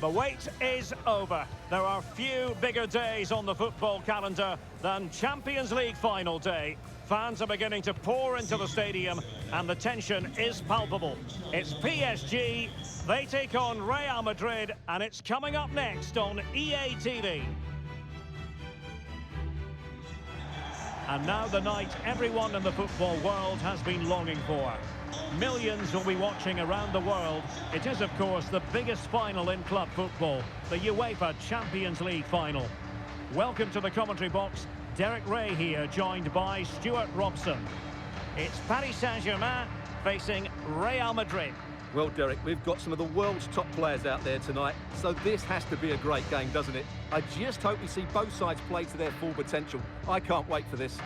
The wait is over. There are few bigger days on the football calendar than Champions League final day. Fans are beginning to pour into the stadium and the tension is palpable. It's PSG, they take on Real Madrid, and it's coming up next on EA TV. And now the night everyone in the football world has been longing for. Millions will be watching around the world. It is, of course, the biggest final in club football, the UEFA Champions League final. Welcome to the commentary box. Derek Ray here, joined by Stuart Robson. It's Paris Saint-Germain facing Real Madrid. Well, Derek, we've got some of the world's top players out there tonight, so this has to be a great game, doesn't it? I just hope we see both sides play to their full potential. I can't wait for this.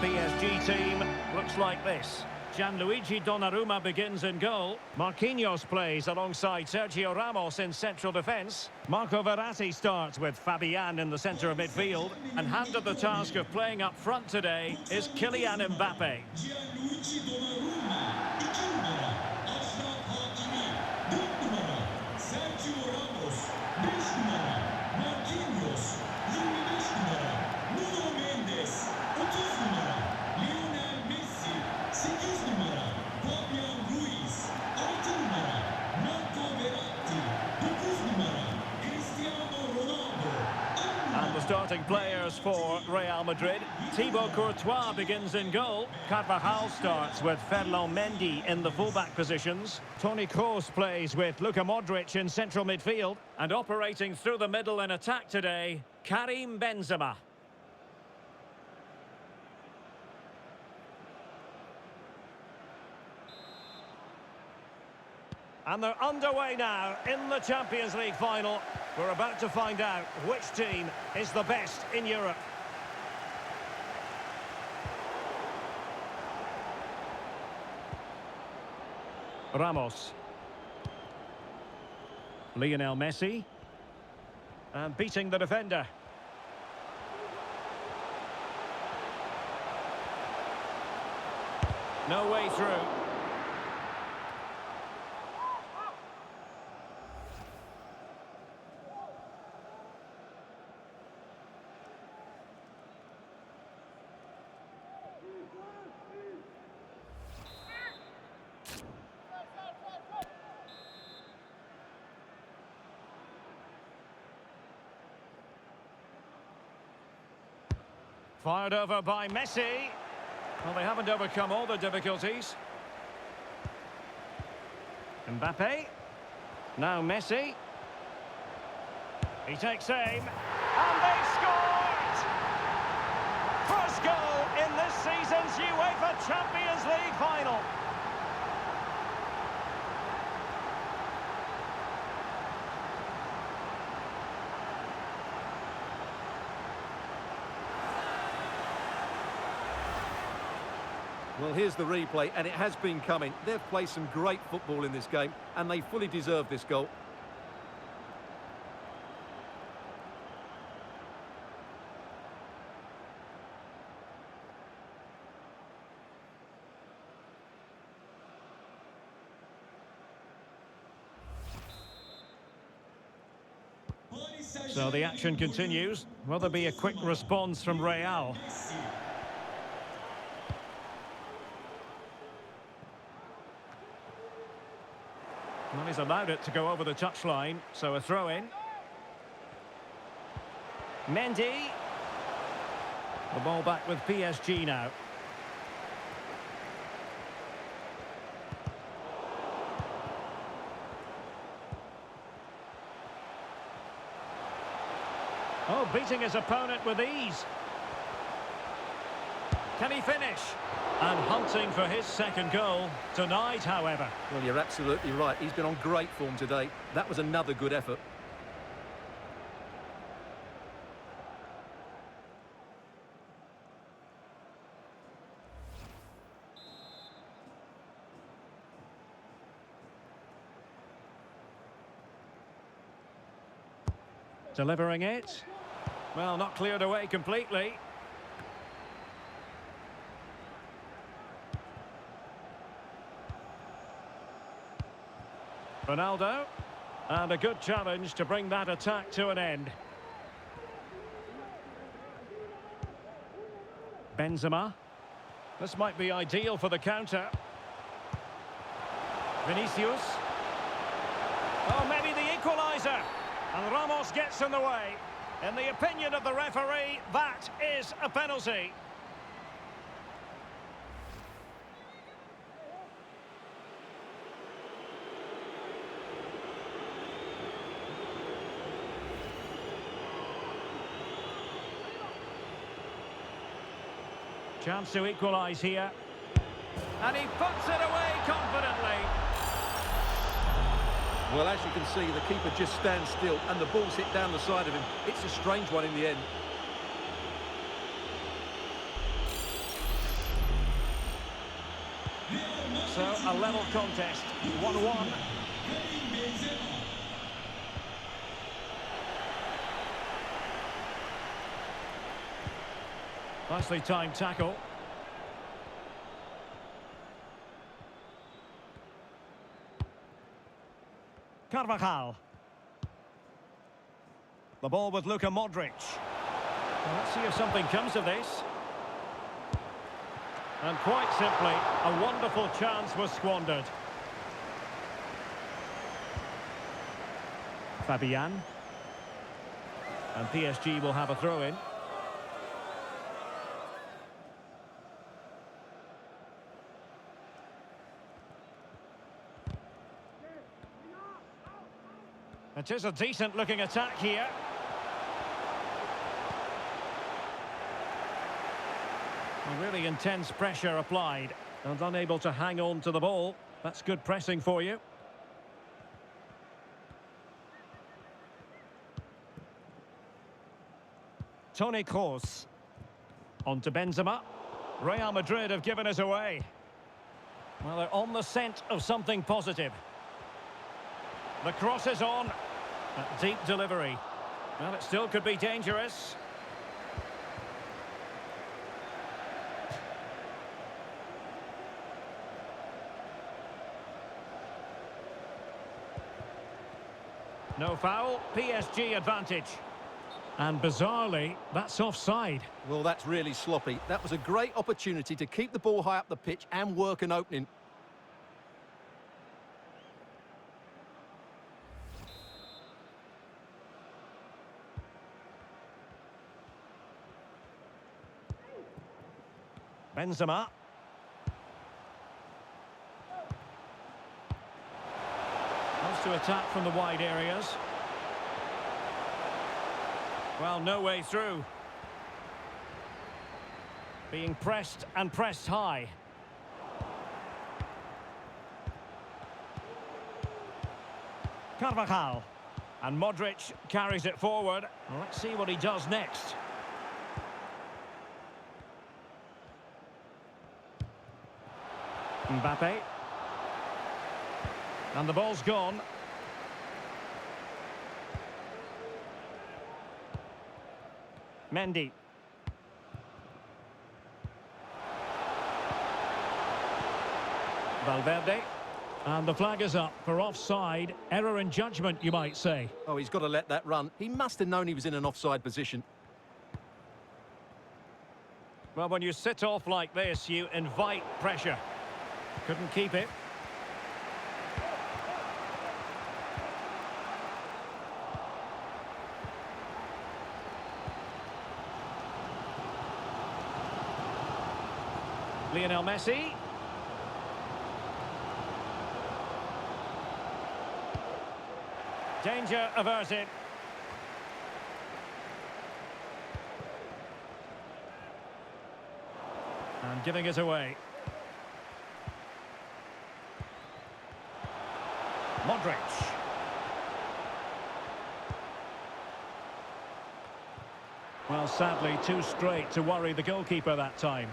PSG team looks like this. Gianluigi Donnarumma begins in goal. Marquinhos plays alongside Sergio Ramos in central defence. Marco Verratti starts with Fabian in the centre of midfield. And handed the task of playing up front today is Kylian Mbappe. Gianluigi Donnarumma, 2 numara, Achraf Hakimi, 4 numara, Sergio Ramos, 5 numara, Marquinhos, 25 numara, Nuno Mendes, 30 numara, Lionel Messi, 8 numara, Fabian Ruiz, 6 numara, Marco Verratti, 9 numara, Cristiano Ronaldo. And the starting players for Real Madrid. Thibaut Courtois begins in goal. Carvajal starts with Ferland Mendy in the fullback positions. Toni Kroos plays with Luka Modric in central midfield. And operating through the middle in attack today, Karim Benzema. And they're underway now in the Champions League final. We're about to find out which team is the best in Europe. Ramos. Lionel Messi. And beating the defender. No way through. Fired over by Messi. Well, they haven't overcome all the difficulties. Mbappe. Now Messi. He takes aim. And they scored! First goal in this season's UEFA Champions League final. Well, here's the replay, and it has been coming. They've played some great football in this game, and they fully deserve this goal. So the action continues. Will there be a quick response from Real? Well, he's allowed it to go over the touchline, so a throw-in. Mendy. The ball back with PSG now. Oh, beating his opponent with ease. Can he finish? And hunting for his second goal. Denied, however. Well, you're absolutely right. He's been on great form today. That was another good effort. Delivering it. Well, not cleared away completely. Ronaldo. And a good challenge to bring that attack to an end. Benzema. This might be ideal for the counter. Vinicius. Oh, maybe the equaliser. And Ramos gets in the way. In the opinion of the referee, that is a penalty. Chance to equalise here. And he puts it away confidently. Well, as you can see, the keeper just stands still and the ball's hit down the side of him. It's a strange one in the end. So, a level contest, 1-1. Nicely timed tackle. Carvajal. The ball with Luka Modric. Well, let's see if something comes of this. And quite simply, a wonderful chance was squandered. Fabian. And PSG will have a throw-in. It is a decent-looking attack here. A really intense pressure applied and unable to hang on to the ball. That's good pressing for you. Toni Kroos. On to Benzema. Real Madrid have given us away. Well, they're on the scent of something positive. The cross is on. That deep delivery. Well, it still could be dangerous. No foul, PSG advantage. And bizarrely, that's offside. Well, that's really sloppy. That was a great opportunity to keep the ball high up the pitch and work an opening. Benzema. Wants to attack from the wide areas. Well, no way through. Being pressed and pressed high. Carvajal. And Modric carries it forward. Well, let's see what he does next. Mbappe. And the ball's gone. Mendy. Valverde. And the flag is up for offside. Error in judgment, you might say. Oh, he's got to let that run. He must have known he was in an offside position. Well, when you sit off like this, you invite pressure. Couldn't keep it. Lionel Messi. Danger averted. And giving it away. Modric. Well, sadly, too straight to worry the goalkeeper that time.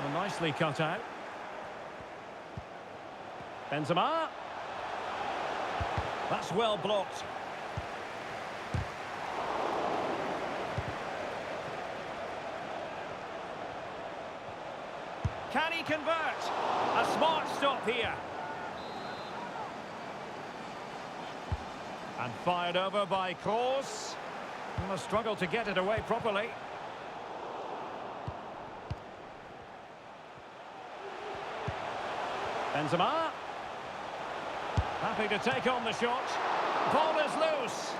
Well, nicely cut out. Benzema. That's well blocked. Can he convert? A smart stop here. And fired over by Kroos. A struggle to get it away properly. Benzema. Happy to take on the shot. Ball is loose.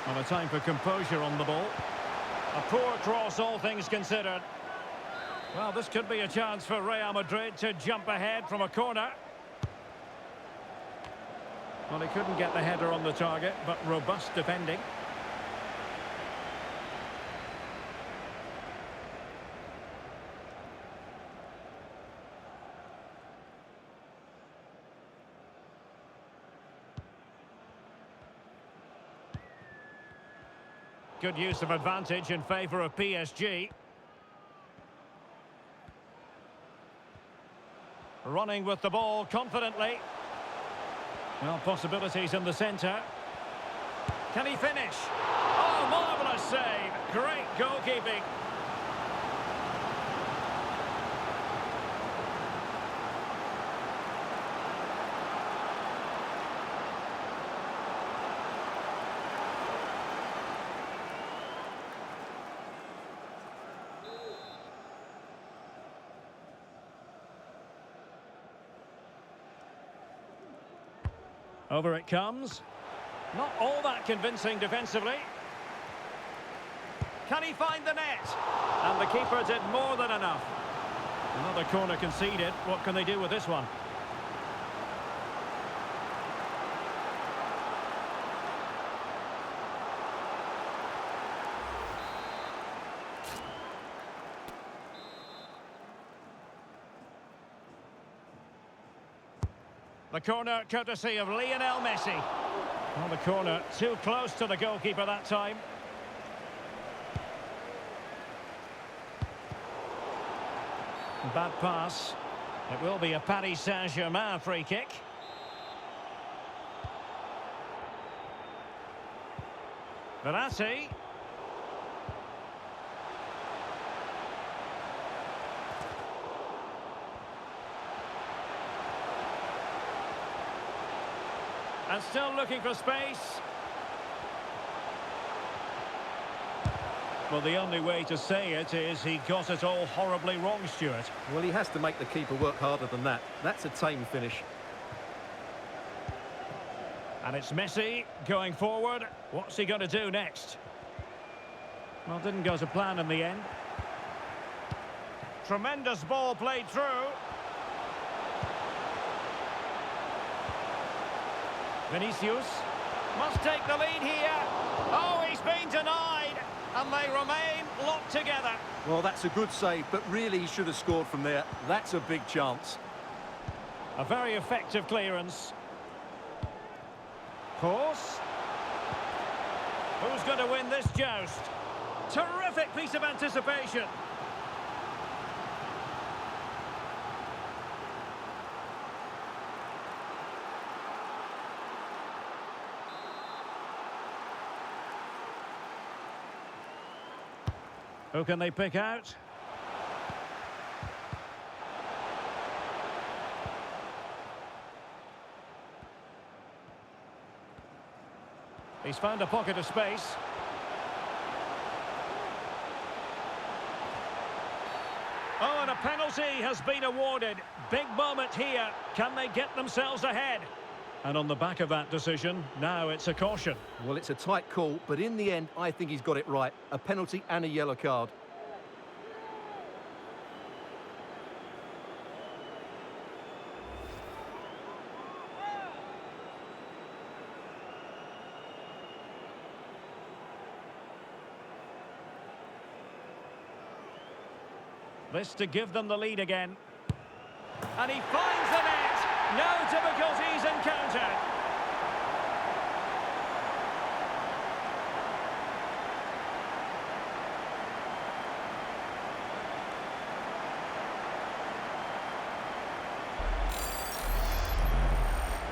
And a time for composure on the ball. A poor cross, all things considered. Well, this could be a chance for Real Madrid to jump ahead from a corner. Well, he couldn't get the header on the target, but robust defending. Good use of advantage in favour of PSG. Running with the ball confidently. Well, possibilities in the centre. Can he finish? Oh, marvellous save. Great goalkeeping. Over it comes. Not all that convincing defensively. Can he find the net? And the keeper did more than enough. Another corner conceded. What can they do with this one? The corner courtesy of Lionel Messi. Well, the corner too close to the goalkeeper that time. Bad pass. It will be a Paris Saint-Germain free kick. Verratti. And still looking for space. Well, the only way to say it is he got it all horribly wrong, Stuart. Well, he has to make the keeper work harder than that. That's a tame finish. And it's Messi going forward. What's he going to do next? Well, didn't go to plan in the end. Tremendous ball played through. Vinicius must take the lead here. Oh, he's been denied, and they remain locked together. Well, that's a good save, but really he should have scored from there. That's a big chance. A very effective clearance. Course. Who's going to win this joust? Terrific piece of anticipation. Who can they pick out? He's found a pocket of space. Oh, and a penalty has been awarded. Big moment here. Can they get themselves ahead? And on the back of that decision, now it's a caution. Well, it's a tight call, but in the end, I think he's got it right. A penalty and a yellow card. This to give them the lead again. And he finds the net. No difficulties encountered.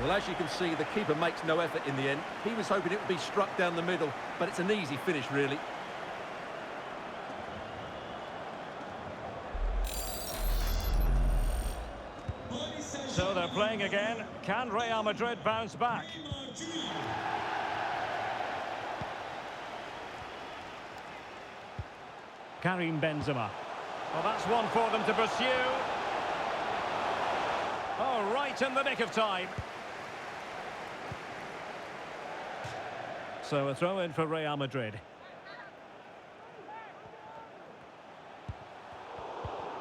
Well, as you can see, the keeper makes no effort in the end. He was hoping it would be struck down the middle, but it's an easy finish, really. So they're playing again. Can Real Madrid bounce back? Karim Benzema. Well, that's one for them to pursue. Oh, right in the nick of time. So a throw in for Real Madrid.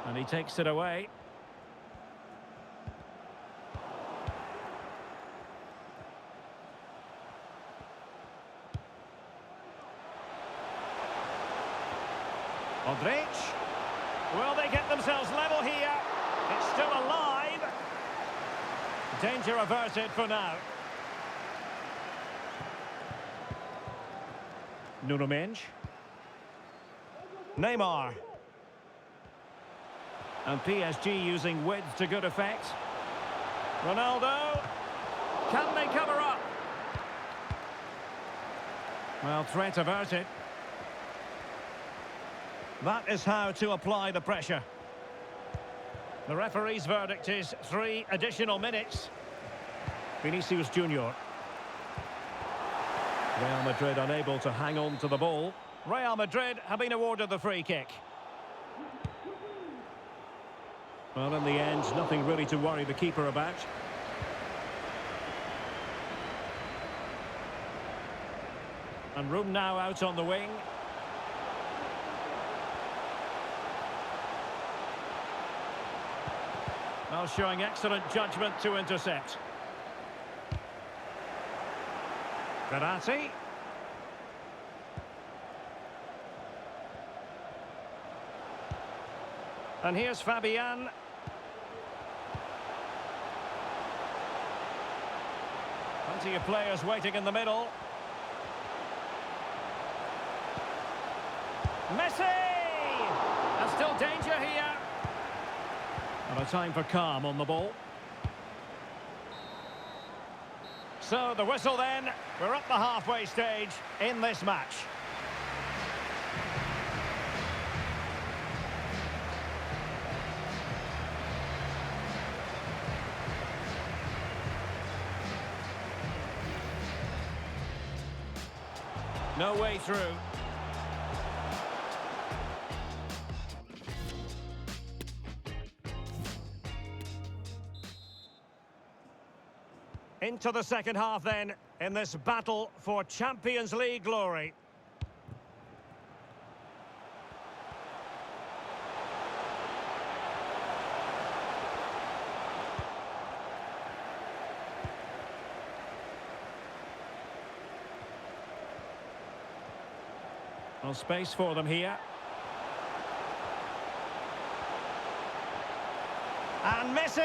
And he takes it away. Modric. Will they get themselves level here? It's still alive. Danger averted for now. Nuno Mendes. Neymar. And PSG using width to good effect. Ronaldo. Can they cover up? Well, threat averted. That is how to apply the pressure. The referee's verdict is 3 additional minutes. Vinicius Junior. Real Madrid unable to hang on to the ball. Real Madrid have been awarded the free kick. Well, in the end, nothing really to worry the keeper about. And room now out on the wing. Well, showing excellent judgment to intercept. Verratti. And here's Fabian. Plenty of players waiting in the middle. Messi! And still danger here. And a time for calm on the ball. So the whistle then. We're at the halfway stage in this match. No way through. Into the second half then, in this battle for Champions League glory. Well, space for them here. And Messi!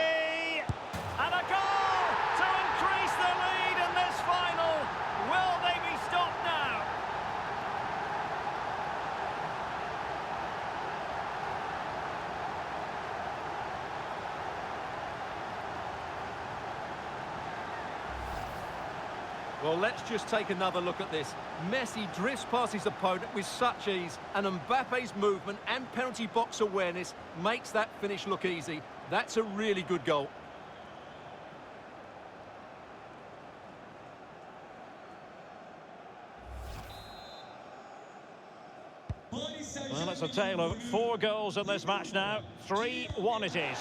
And a goal to increase the lead in this final. Will they be stopped now? Well, let's just take another look at this. Messi drifts past his opponent with such ease, and Mbappe's movement and penalty box awareness makes that finish look easy. That's a really good goal. Well, it's a tale of 4 goals in this match now. 3-1 it is.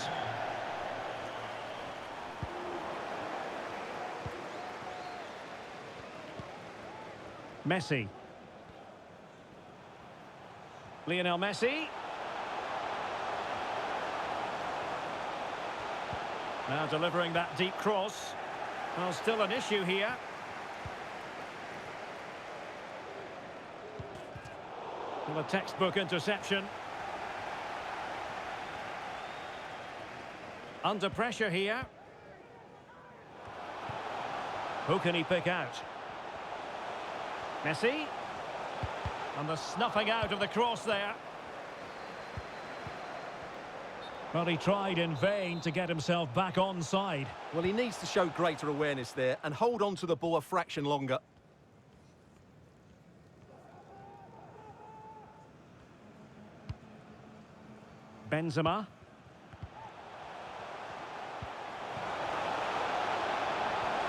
Messi. Lionel Messi. Now delivering that deep cross. Well, still an issue here. Well, a textbook interception. Under pressure here. Who can he pick out? Messi. And the snuffing out of the cross there. Well, he tried in vain to get himself back onside. Well, he needs to show greater awareness there and hold on to the ball a fraction longer. Benzema.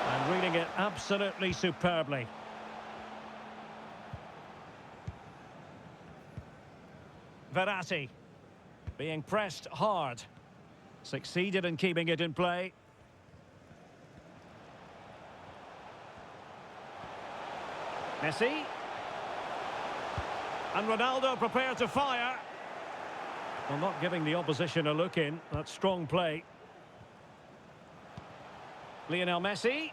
And reading it absolutely superbly. Verratti. Being pressed hard. Succeeded in keeping it in play. Messi. And Ronaldo prepared to fire. Well, not giving the opposition a look in. That's strong play. Lionel Messi.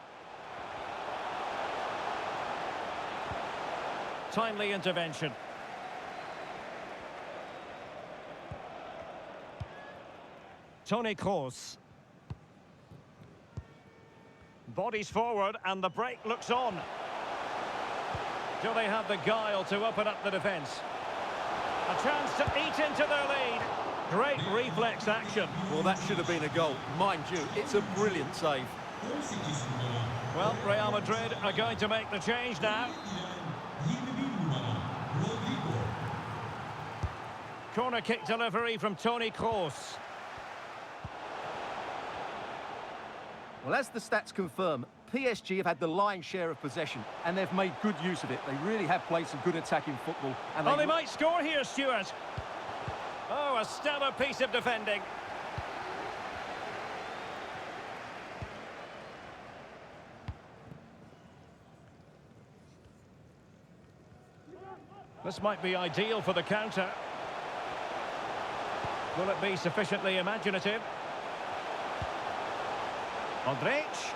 Timely intervention. Toni Kroos. Bodies forward and the break looks on. Do they have the guile to open up the defence? A chance to eat into their lead. Great reflex action. Well, that should have been a goal. Mind you, it's a brilliant save. Well, Real Madrid are going to make the change now. Corner kick delivery from Toni Kroos. Well, as the stats confirm, PSG have had the lion's share of possession, and they've made good use of it. They really have played some good attacking football. And they might score here, Stuart. Oh, a stellar piece of defending. This might be ideal for the counter. Will it be sufficiently imaginative? Modric.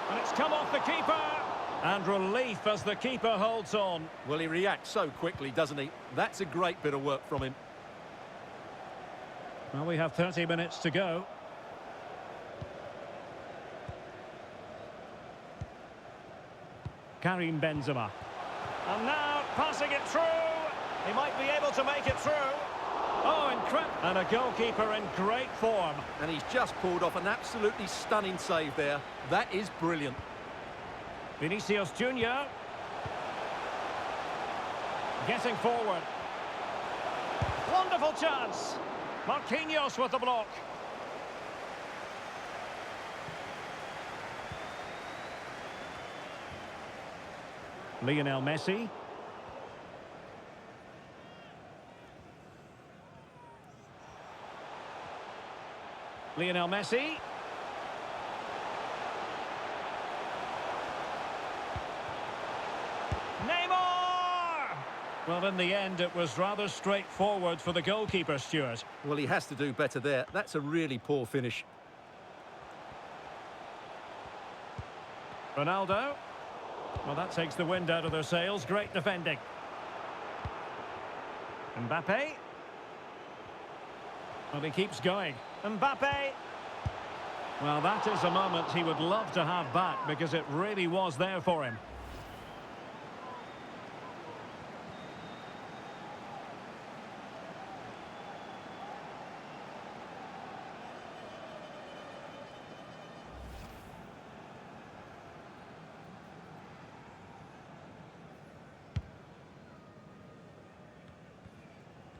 And it's come off the keeper. And relief as the keeper holds on. Well, he reacts so quickly, doesn't he? That's a great bit of work from him. Well, we have 30 minutes to go. Karim Benzema. And now passing it through. He might be able to make it through. Oh, incredible. And a goalkeeper in great form. And he's just pulled off an absolutely stunning save there. That is brilliant. Vinicius Junior. Getting forward. Wonderful chance. Marquinhos with the block. Lionel Messi. Lionel Messi. Neymar! Well, in the end, it was rather straightforward for the goalkeeper, Stuart. Well, he has to do better there. That's a really poor finish. Ronaldo. Well, that takes the wind out of their sails. Great defending. Mbappe. Well, he keeps going. Mbappe. Well, that is a moment he would love to have back because it really was there for him.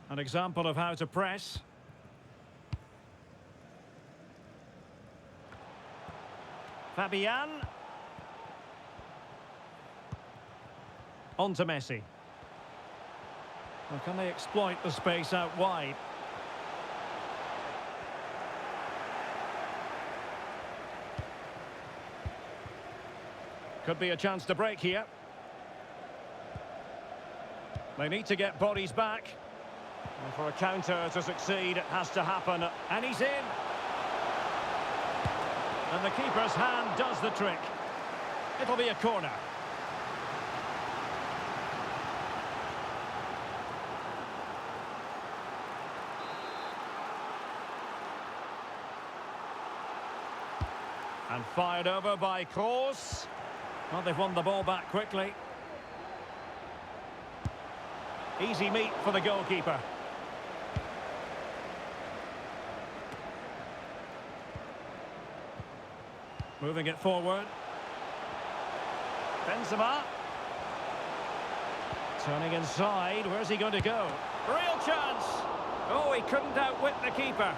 An example of how to press. Fabian. On to Messi. Well, can they exploit the space out wide? Could be a chance to break here. They need to get bodies back. And for a counter to succeed, it has to happen. And he's in. And the keeper's hand does the trick. It'll be a corner. And fired over by Kroos. Well, they've won the ball back quickly. Easy meat for the goalkeeper. Moving it forward. Benzema. Turning inside. Where's he going to go? Real chance. Oh, he couldn't outwit the keeper.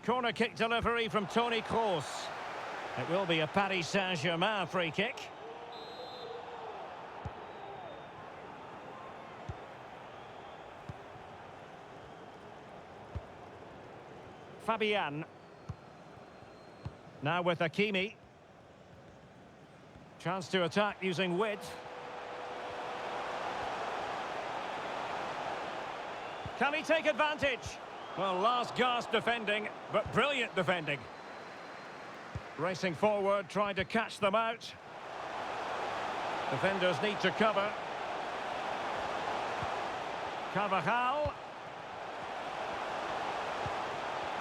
Corner kick delivery from Toni Kroos. It will be a Paris Saint-Germain free kick. Fabian. Now with Hakimi. Chance to attack using width. Can he take advantage? Well, last gasp defending, but brilliant defending. Racing forward, trying to catch them out. Defenders need to cover. Carvajal.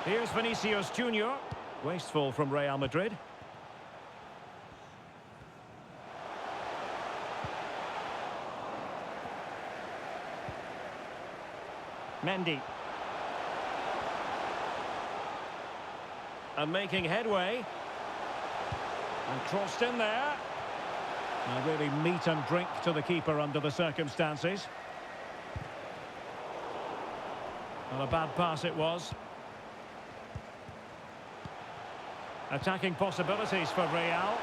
Here's Vinicius Junior. Wasteful from Real Madrid. Mendy. And making headway. And crossed in there. Now really meat and drink to the keeper under the circumstances. Well, a bad pass it was. Attacking possibilities for Real.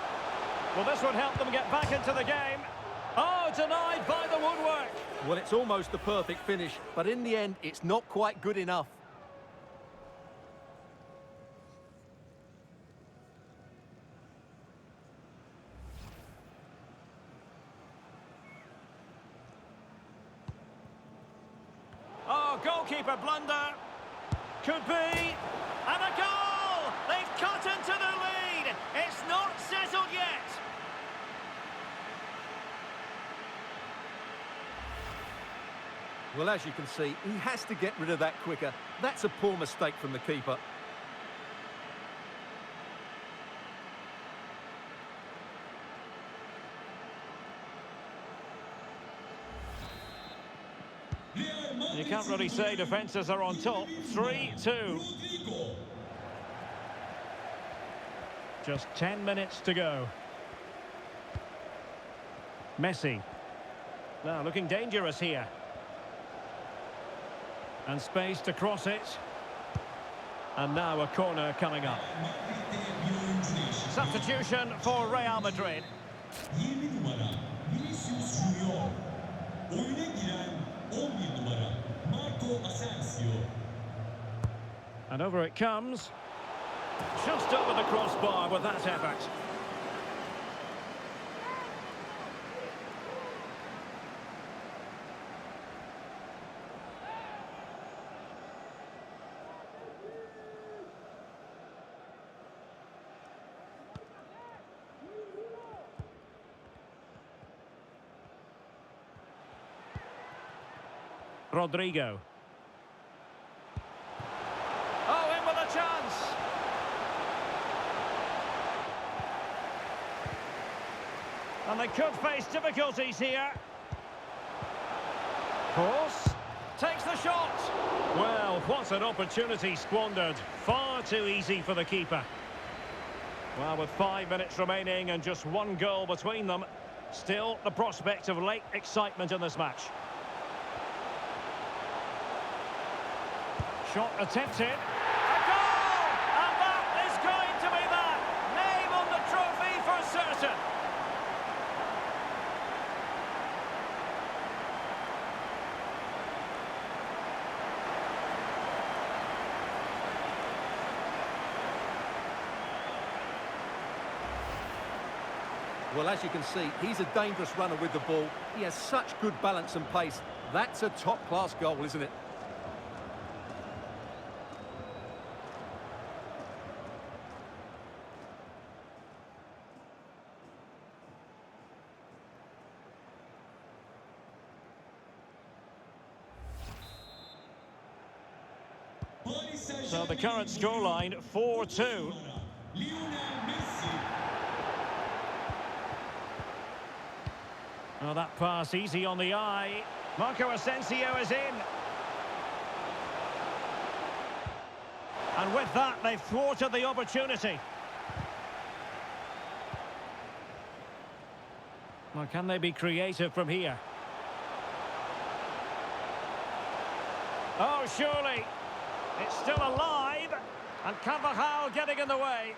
Well, this would help them get back into the game. Oh, denied by the woodwork. Well, it's almost the perfect finish, but in the end, it's not quite good enough. Oh, goalkeeper blunder. Could be. And a goal! They've cut into the lead. It's not settled yet. Well, as you can see, he has to get rid of that quicker. That's a poor mistake from the keeper. You can't really say defences are on top. 3-2. Just 10 minutes to go. Messi. Now looking dangerous here. And space to cross it. And now a corner coming up. Substitution for Real Madrid. 20 numara Vinicius Junior. Oyuna giren 11 numara Marco Asensio. And over it comes. Just over the crossbar with that effort. Rodrigo. Oh, in with a chance. And they could face difficulties here. Cross. Takes the shot. Well, what an opportunity squandered. Far too easy for the keeper. Well, with 5 minutes remaining and just one goal between them, still the prospect of late excitement in this match. Shot attempted. A goal! And that is going to be that. Name on the trophy for certain. Well, as you can see, he's a dangerous runner with the ball. He has such good balance and pace. That's a top-class goal, isn't it? So the current scoreline 4-2. Lionel Messi. Oh, that pass easy on the eye. Marco Asensio is in. And with that, they've thwarted the opportunity. Well, can they be creative from here? Oh, surely. It's still alive. And Carvajal getting in the way.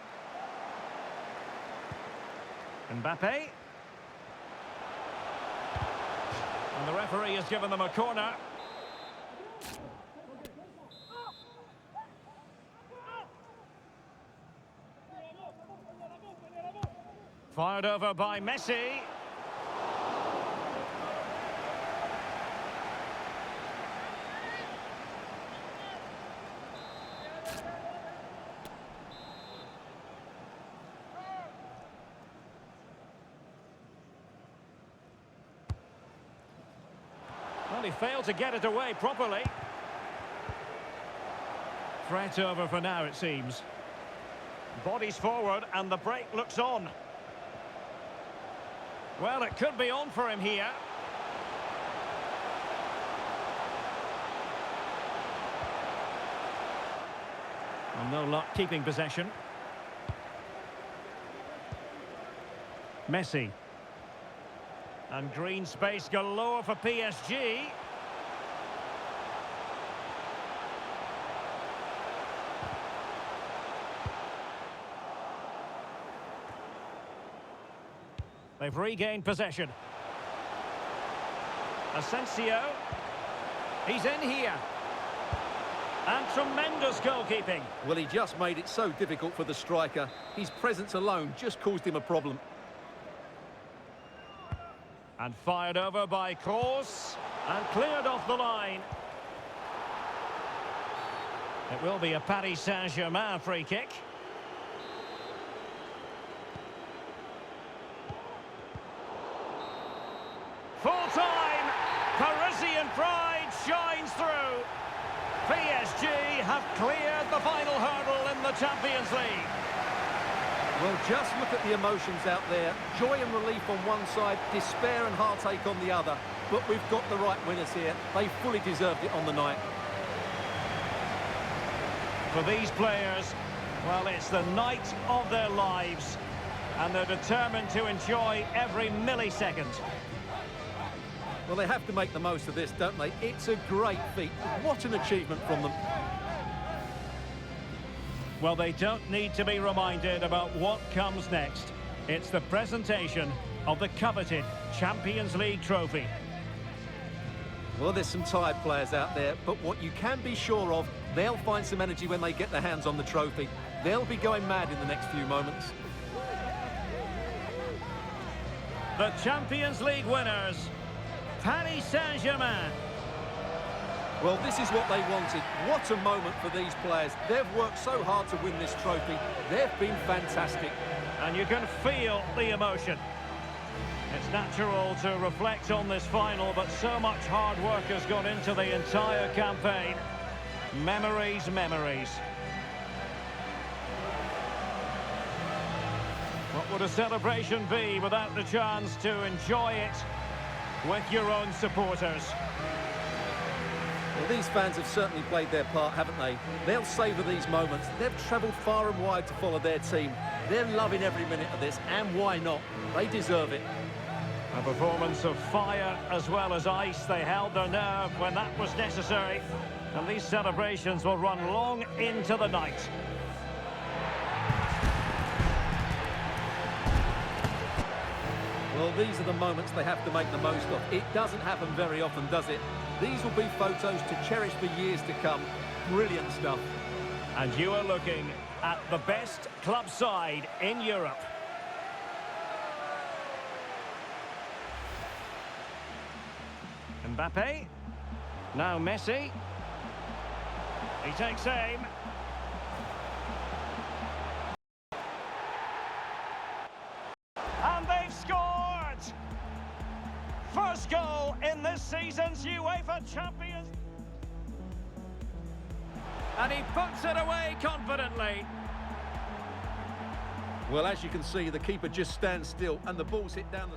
Mbappe. And the referee has given them a corner. Fired over by Messi. Well, he failed to get it away properly. Threat over for now, it seems. Bodies forward and the break looks on. Well, it could be on for him here. Well, no luck keeping possession. Messi. And green space galore for PSG. They've regained possession. Asensio. He's in here. And tremendous goalkeeping. Well, he just made it so difficult for the striker. His presence alone just caused him a problem. And fired over by Kroos. And cleared off the line. It will be a Paris Saint-Germain free kick. Full time! Parisian pride shines through. PSG have cleared the final hurdle in the Champions League. Well, just look at the emotions out there. Joy and relief on one side, despair and heartache on the other. But we've got the right winners here. They fully deserved it on the night. For these players, well, it's the night of their lives. And they're determined to enjoy every millisecond. Well, they have to make the most of this, don't they? It's a great feat. What an achievement from them. Well, they don't need to be reminded about what comes next. It's the presentation of the coveted Champions League trophy. Well, there's some tired players out there, but what you can be sure of, they'll find some energy when they get their hands on the trophy. They'll be going mad in the next few moments. The Champions League winners, Paris Saint-Germain. Well, this is what they wanted. What a moment for these players. They've worked so hard to win this trophy. They've been fantastic. And you can feel the emotion. It's natural to reflect on this final, but so much hard work has gone into the entire campaign. Memories, memories. What would a celebration be without the chance to enjoy it with your own supporters? Well, these fans have certainly played their part, haven't they? They'll savour these moments. They've travelled far and wide to follow their team. They're loving every minute of this, and why not? They deserve it. A performance of fire as well as ice. They held their nerve when that was necessary. And these celebrations will run long into the night. Well, these are the moments they have to make the most of. It doesn't happen very often, does it? These will be photos to cherish for years to come. Brilliant stuff. And you are looking at the best club side in Europe. Mbappe. Now Messi. He takes aim. And they've scored! First goal in this season's UEFA Champions. And he puts it away confidently. Well, as you can see, the keeper just stands still and the ball's hit down the...